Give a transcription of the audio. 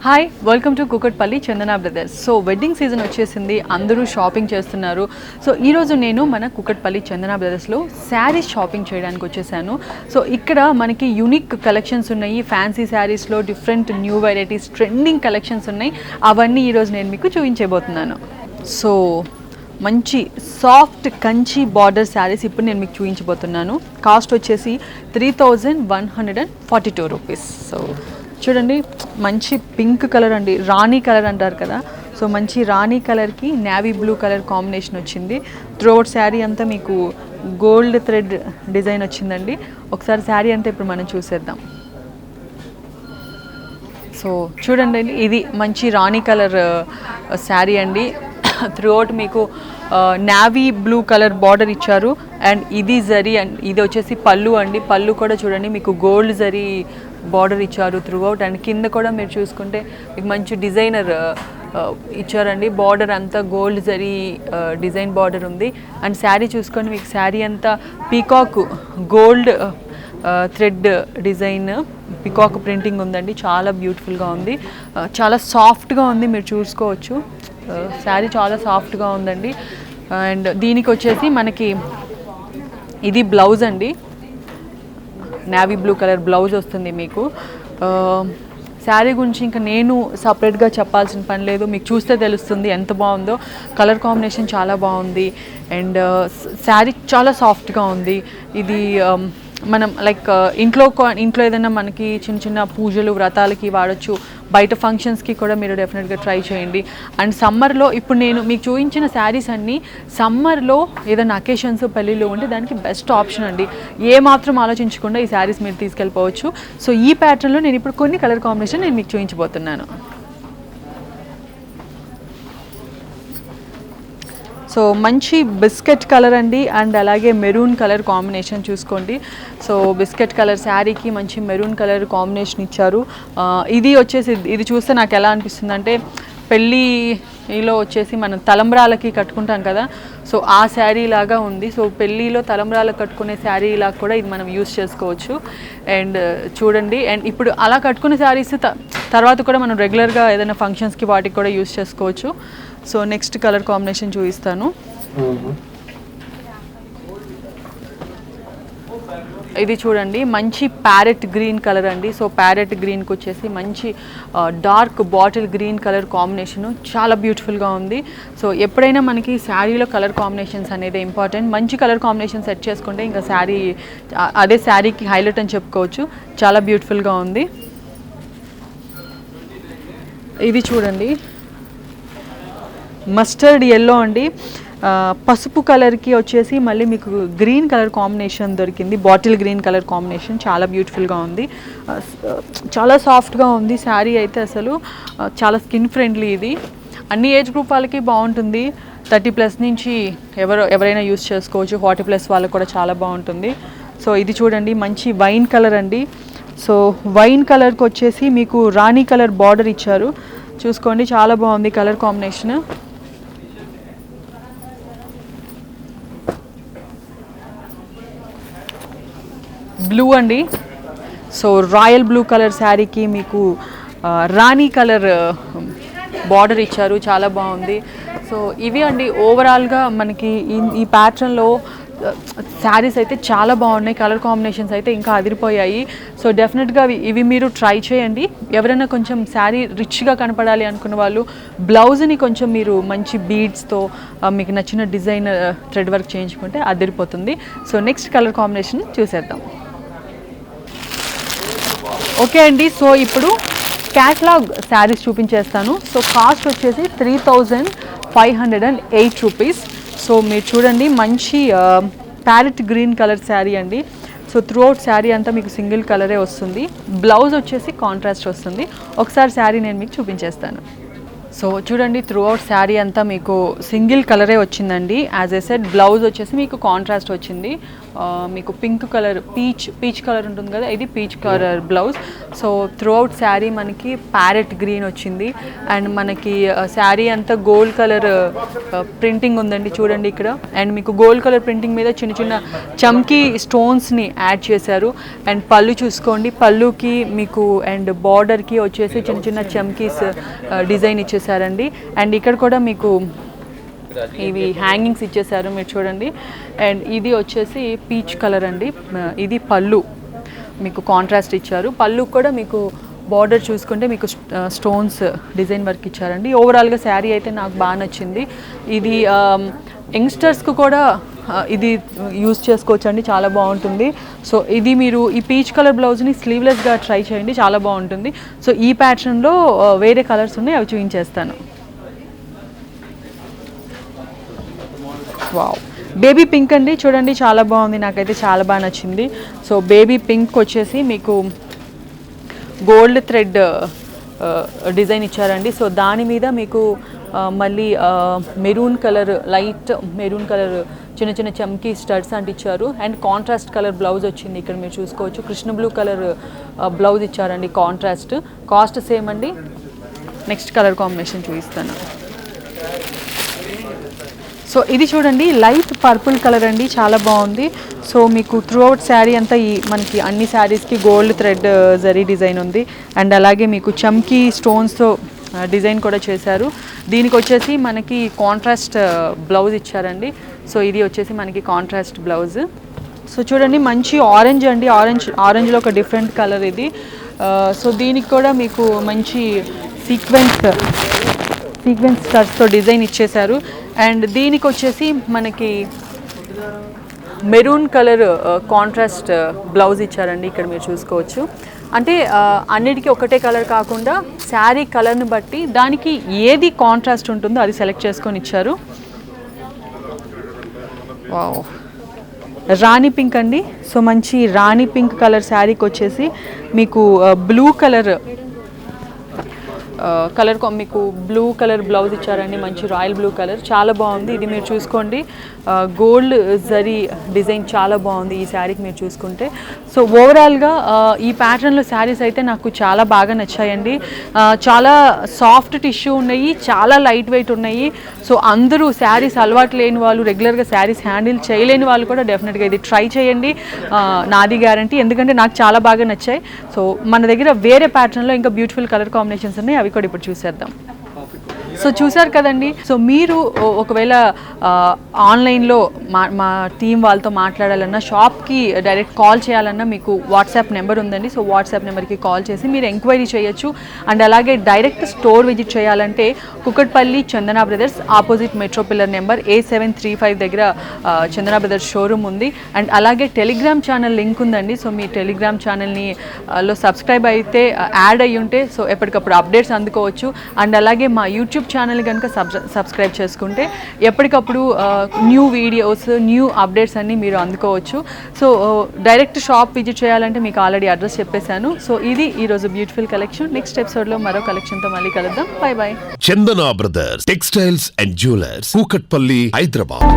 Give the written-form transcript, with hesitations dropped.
Hi, welcome to Kukatpally Chandana brothers. So wedding season వచ్చేసింది, అందరూ shopping చేస్తున్నారు. సో ఈరోజు నేను మన కుకట్పల్లి చందన బ్రదర్స్లో శారీస్ షాపింగ్ చేయడానికి వచ్చేసాను. సో ఇక్కడ మనకి యూనిక్ కలెక్షన్స్ ఉన్నాయి, ఫ్యాన్సీ శారీస్లో different new varieties trending collections ఉన్నాయి. అవన్నీ ఈరోజు నేను మీకు చూపించబోతున్నాను. సో మంచి సాఫ్ట్ కంచి బార్డర్ శారీస్ ఇప్పుడు నేను మీకు చూపించబోతున్నాను. కాస్ట్ వచ్చేసి 3142 రూపీస్. సో చూడండి, మంచి పింక్ కలర్ అండి, రాణి కలర్ అంటారు కదా. సో మంచి రాణి కలర్కి నేవీ బ్లూ కలర్ కాంబినేషన్ వచ్చింది. త్రూఅవుట్ శారీ అంతా మీకు గోల్డ్ థ్రెడ్ డిజైన్ వచ్చిందండి. ఒకసారి శారీ అంతా ఇప్పుడు మనం చూసేద్దాం. సో చూడండి, ఇది మంచి రాణి కలర్ శారీ అండి. త్రూఅవుట్ మీకు నేవీ బ్లూ కలర్ బార్డర్ ఇచ్చారు. అండ్ ఇది జరీ అండ్ ఇది వచ్చేసి పళ్ళు అండి. పళ్ళు కూడా చూడండి మీకు గోల్డ్ జరీ బార్డర్ ఇచ్చారు త్రూఅవుట్. అండ్ కింద కూడా మీరు చూసుకుంటే మీకు మంచి డిజైనర్ ఇచ్చారండి. బార్డర్ అంతా గోల్డ్ జరీ డిజైన్ బార్డర్ ఉంది. అండ్ శారీ చూసుకొని మీకు శారీ అంతా peacock gold thread design peacock printing ఉందండి. చాలా బ్యూటిఫుల్గా ఉంది, చాలా సాఫ్ట్గా ఉంది, మీరు చూసుకోవచ్చు. శారీ చాలా సాఫ్ట్గా ఉందండి. అండ్ దీనికి వచ్చేసి మనకి ఇది బ్లౌజ్ అండి, నేవీ బ్లూ కలర్ బ్లౌజ్ వస్తుంది మీకు. శారీ గురించి ఇంకా నేను సపరేట్గా చెప్పాల్సిన పని లేదు, మీకు చూస్తే తెలుస్తుంది ఎంత బాగుందో. కలర్ కాంబినేషన్ చాలా బాగుంది. అండ్ శారీ చాలా సాఫ్ట్గా ఉంది. ఇది మనం లైక్ ఇంట్లో ఏదైనా మనకి చిన్న చిన్న పూజలు వ్రతాలకి వాడచ్చు, బయట ఫంక్షన్స్కి కూడా మీరు డెఫినెట్గా ట్రై చేయండి. అండ్ సమ్మర్లో ఇప్పుడు నేను మీకు చూపించిన శారీస్ అన్నీ సమ్మర్లో ఏదైనా అకేషన్స్ పెళ్ళిళ్ళు ఉంటే దానికి బెస్ట్ ఆప్షన్ అండి. ఏ మాత్రం ఆలోచించకుండా ఈ శారీస్ మీరు తీసుకెళ్ళిపోవచ్చు. సో ఈ ప్యాటర్న్లో నేను ఇప్పుడు కొన్ని కలర్ కాంబినేషన్ నేను మీకు చూపించబోతున్నాను. సో మంచి బిస్కెట్ కలర్ అండి. అండ్ అలాగే మెరూన్ కలర్ కాంబినేషన్ చూసుకోండి. సో బిస్కెట్ కలర్ శారీకి మంచి మెరూన్ కలర్ కాంబినేషన్ ఇచ్చారు. ఇది వచ్చేసి ఇది చూస్తే నాకు ఎలా అనిపిస్తుంది అంటే పెళ్ళిలో వచ్చేసి మనం తలంబ్రాలకి కట్టుకుంటాం కదా, సో ఆ శారీ లాగా ఉంది. సో పెళ్ళిలో తలంబ్రాలకు కట్టుకునే శారీ లాగా కూడా ఇది మనం యూస్ చేసుకోవచ్చు. అండ్ చూడండి, అండ్ ఇప్పుడు అలా కట్టుకునే శారీస్ తర్వాత కూడా మనం రెగ్యులర్గా ఏదైనా ఫంక్షన్స్కి వాటికి కూడా యూస్ చేసుకోవచ్చు. సో నెక్స్ట్ కలర్ కాంబినేషన్ చూపిస్తాను. ఇది చూడండి, మంచి ప్యారెట్ గ్రీన్ కలర్ అండి. సో ప్యారెట్ గ్రీన్కి వచ్చేసి మంచి dark bottle green colour combination చాలా బ్యూటిఫుల్గా ఉంది. సో ఎప్పుడైనా మనకి శారీలో కలర్ కాంబినేషన్స్ అనేది ఇంపార్టెంట్. మంచి కలర్ కాంబినేషన్ సెట్ చేసుకుంటే ఇంకా శారీ అదే శారీకి హైలైట్ అని చెప్పుకోవచ్చు. చాలా బ్యూటిఫుల్గా ఉంది. ఇది చూడండి, మస్టర్డ్ ఎల్లో అండి, పసుపు కలర్కి వచ్చేసి మళ్ళీ మీకు గ్రీన్ కలర్ కాంబినేషన్ దొరికింది, బాటిల్ గ్రీన్ కలర్ కాంబినేషన్ చాలా బ్యూటిఫుల్గా ఉంది. చాలా సాఫ్ట్గా ఉంది శారీ అయితే, అసలు చాలా స్కిన్ ఫ్రెండ్లీ. ఇది అన్ని ఏజ్ గ్రూప్ వాళ్ళకి బాగుంటుంది. 30+ నుంచి ఎవరైనా యూస్ చేసుకోవచ్చు. 40+ వాళ్ళకి కూడా చాలా బాగుంటుంది. సో ఇది చూడండి, మంచి వైన్ కలర్ అండి. సో వైన్ కలర్కి వచ్చేసి మీకు రాణి కలర్ బార్డర్ ఇచ్చారు, చూసుకోండి చాలా బాగుంది కలర్ కాంబినేషన్. బ్లూ అండి. సో రాయల్ బ్లూ కలర్ శారీకి మీకు రాణి కలర్ బార్డర్ ఇచ్చారు, చాలా బాగుంది. సో ఇవి అండి ఓవరాల్గా మనకి ఈ ప్యాటర్న్లో శారీస్ అయితే చాలా బాగున్నాయి. కలర్ కాంబినేషన్స్ అయితే ఇంకా అదిరిపోయాయి. సో డెఫినెట్గా ఇవి మీరు ట్రై చేయండి. ఎవరైనా కొంచెం శారీ రిచ్గా కనపడాలి అనుకున్న వాళ్ళు బ్లౌజ్ని కొంచెం మీరు మంచి బీడ్స్తో మీకు నచ్చిన డిజైన్ థ్రెడ్ వర్క్ చేయించుకుంటే అదిరిపోతుంది. సో నెక్స్ట్ కలర్ కాంబినేషన్ చూసేద్దాం. ఓకే అండి, సో ఇప్పుడు క్యాటలాగ్ శారీస్ చూపించేస్తాను. సో కాస్ట్ వచ్చేసి 3508 రూపీస్. సో మీరు చూడండి, మంచి ప్యారెట్ గ్రీన్ కలర్ శారీ అండి. సో త్రూఅవుట్ శారీ అంతా మీకు సింగిల్ కలరే వస్తుంది. బ్లౌజ్ వచ్చేసి కాంట్రాస్ట్ వస్తుంది. ఒకసారి శారీ నేను మీకు చూపించేస్తాను. సో చూడండి, త్రూఅవుట్ శారీ అంతా మీకు సింగిల్ కలరే వచ్చిందండి. యాజ్ ఏ సెడ్ బ్లౌజ్ వచ్చేసి మీకు కాంట్రాస్ట్ వచ్చింది. మీకు పింక్ కలర్ పీచ్ కలర్ ఉంటుంది కదా, ఇది peach colour blouse. So through out sari మనకి ప్యారెట్ గ్రీన్ వచ్చింది. అండ్ మనకి శారీ అంతా గోల్డ్ కలర్ ప్రింటింగ్ ఉందండి చూడండి ఇక్కడ. అండ్ మీకు గోల్డ్ కలర్ ప్రింటింగ్ మీద చిన్న చిన్న చమ్కీ స్టోన్స్ని యాడ్ చేశారు. అండ్ పళ్ళు చూసుకోండి, పళ్ళుకి మీకు అండ్ బార్డర్కి వచ్చేసి చిన్న చిన్న చమ్కీస్ డిజైన్ ఇచ్చేసారండి. అండ్ ఇక్కడ కూడా మీకు ఇవి హ్యాంగింగ్స్ ఇచ్చేసారు మీరు చూడండి. అండ్ ఇది వచ్చేసి పీచ్ కలర్ అండి. ఇది పళ్ళు మీకు కాంట్రాస్ట్ ఇచ్చారు. పళ్ళు కూడా మీకు బార్డర్ చూసుకుంటే మీకు స్టోన్స్ డిజైన్ వర్క్ ఇచ్చారండి. ఓవరాల్గా శారీ అయితే నాకు బాగా నచ్చింది. ఇది యంగ్స్టర్స్కు కూడా ఇది యూజ్ చేసుకోవచ్చు అండి, చాలా బాగుంటుంది. సో ఇది మీరు ఈ పీచ్ కలర్ బ్లౌజ్ని స్లీవ్లెస్గా ట్రై చేయండి, చాలా బాగుంటుంది. సో ఈ ప్యాటర్న్లో వేరే కలర్స్ ఉన్నాయి, అవి చూపించేస్తాను. వావ్, బేబీ పింక్ అండి చూడండి, చాలా బాగుంది, నాకైతే చాలా బాగా నచ్చింది. సో బేబీ పింక్ వచ్చేసి మీకు గోల్డ్ థ్రెడ్ డిజైన్ ఇచ్చారండి. సో దాని మీద మీకు మళ్ళీ maroon colour, light maroon colour చిన్న చిన్న చమ్కీ స్టడ్స్ అంటే ఇచ్చారు. అండ్ కాంట్రాస్ట్ కలర్ బ్లౌజ్ వచ్చింది ఇక్కడ మీరు చూసుకోవచ్చు. కృష్ణ బ్లూ కలర్ బ్లౌజ్ ఇచ్చారండి కాంట్రాస్ట్. కాస్ట్ సేమ్ అండి. నెక్స్ట్ కలర్ కాంబినేషన్ చూపిస్తాను. సో ఇది చూడండి, లైట్ పర్పుల్ కలర్ అండి, చాలా బాగుంది. సో మీకు త్రూ అవుట్ శారీ అంతా ఈ మనకి అన్ని శారీస్కి గోల్డ్ థ్రెడ్ జరీ డిజైన్ ఉంది. అండ్ అలాగే మీకు చమ్కీ స్టోన్స్తో డిజైన్ కూడా చేశారు. దీనికి వచ్చేసి మనకి కాంట్రాస్ట్ బ్లౌజ్ ఇచ్చారండి. సో ఇది వచ్చేసి మనకి కాంట్రాస్ట్ బ్లౌజ్. సో చూడండి, మంచి ఆరెంజ్ అండి, ఆరెంజ్లో ఒక డిఫరెంట్ కలర్ ఇది. సో దీనికి కూడా మీకు మంచి సీక్వెన్స్ స్టడ్స్తో డిజైన్ ఇచ్చేశారు. అండ్ దీనికి వచ్చేసి మనకి మెరూన్ కలర్ కాంట్రాస్ట్ బ్లౌజ్ ఇచ్చారండి ఇక్కడ మీరు చూసుకోవచ్చు. అంటే అన్నిటికీ ఒకటే కలర్ కాకుండా శారీ కలర్ని బట్టి దానికి ఏది కాంట్రాస్ట్ ఉంటుందో అది సెలెక్ట్ చేసుకొని ఇచ్చారు. వావ్, రాణి పింక్ అండి. సో మంచి రాణి పింక్ కలర్ శారీకి వచ్చేసి మీకు బ్లూ కలర్ మీకు బ్లూ కలర్ బ్లౌజ్ ఇచ్చారండి, మంచి రాయల్ బ్లూ కలర్, చాలా బాగుంది. ఇది మీరు చూసుకోండి, గోల్డ్ జరీ డిజైన్ చాలా బాగుంది ఈ శారీకి మీరు చూసుకుంటే. సో ఓవరాల్గా ఈ ప్యాటర్న్లో శారీస్ అయితే నాకు చాలా బాగా నచ్చాయండి. చాలా సాఫ్ట్ టిష్యూ ఉన్నాయి, చాలా లైట్ వెయిట్ ఉన్నాయి. సో అందరూ శారీస్ అలవాటు లేని వాళ్ళు, రెగ్యులర్గా శారీస్ హ్యాండిల్ చేయలేని వాళ్ళు కూడా డెఫినెట్గా ఇది ట్రై చేయండి, నాది గ్యారంటీ. ఎందుకంటే నాకు చాలా బాగా నచ్చాయి. సో మన దగ్గర వేరే ప్యాటర్న్లో ఇంకా బ్యూటిఫుల్ కలర్ కాంబినేషన్స్ ఉన్నాయి, అవి కూడా ఇప్పుడు చూసేద్దాం. సో చూసారు కదండి. సో మీరు ఒకవేళ ఆన్లైన్లో మా టీం వాళ్ళతో మాట్లాడాలన్నా, షాప్కి డైరెక్ట్ కాల్ చేయాలన్నా మీకు వాట్సాప్ నెంబర్ ఉందండి. సో వాట్సాప్ నెంబర్కి కాల్ చేసి మీరు ఎంక్వైరీ చేయొచ్చు. అండ్ అలాగే డైరెక్ట్ స్టోర్ విజిట్ చేయాలంటే Kukatpally Chandana brothers opposite metro pillar number A735 దగ్గర చందన బ్రదర్స్ షోరూమ్ ఉంది. అండ్ అలాగే టెలిగ్రామ్ ఛానల్ లింక్ ఉందండి. సో మీ టెలిగ్రామ్ ఛానల్ని లో సబ్స్క్రైబ్ అయితే యాడ్ అయ్యి ఉంటే సో ఎప్పటికప్పుడు అప్డేట్స్ అందుకోవచ్చు. అండ్ అలాగే మా యూట్యూబ్ ఛానల్ కనుక సబ్స్క్రైబ్ చేసుకుంటే ఎప్పటికప్పుడు న్యూ వీడియోస్, న్యూ అప్డేట్స్ అన్నీ మీరు అందుకోవచ్చు. సో డైరెక్ట్ షాప్ విజిట్ చేయాలంటే మీకు ఆల్రెడీ అడ్రస్ చెప్పేశాను. సో ఇది ఈరోజు బ్యూటిఫుల్ కలెక్షన్. నెక్స్ట్ ఎపిసోడ్లో మరో కలెక్షన్తో మళ్ళీ కలుద్దాం. By by. Chandana brothers textiles and jewellers, Kukatpally, Hyderabad.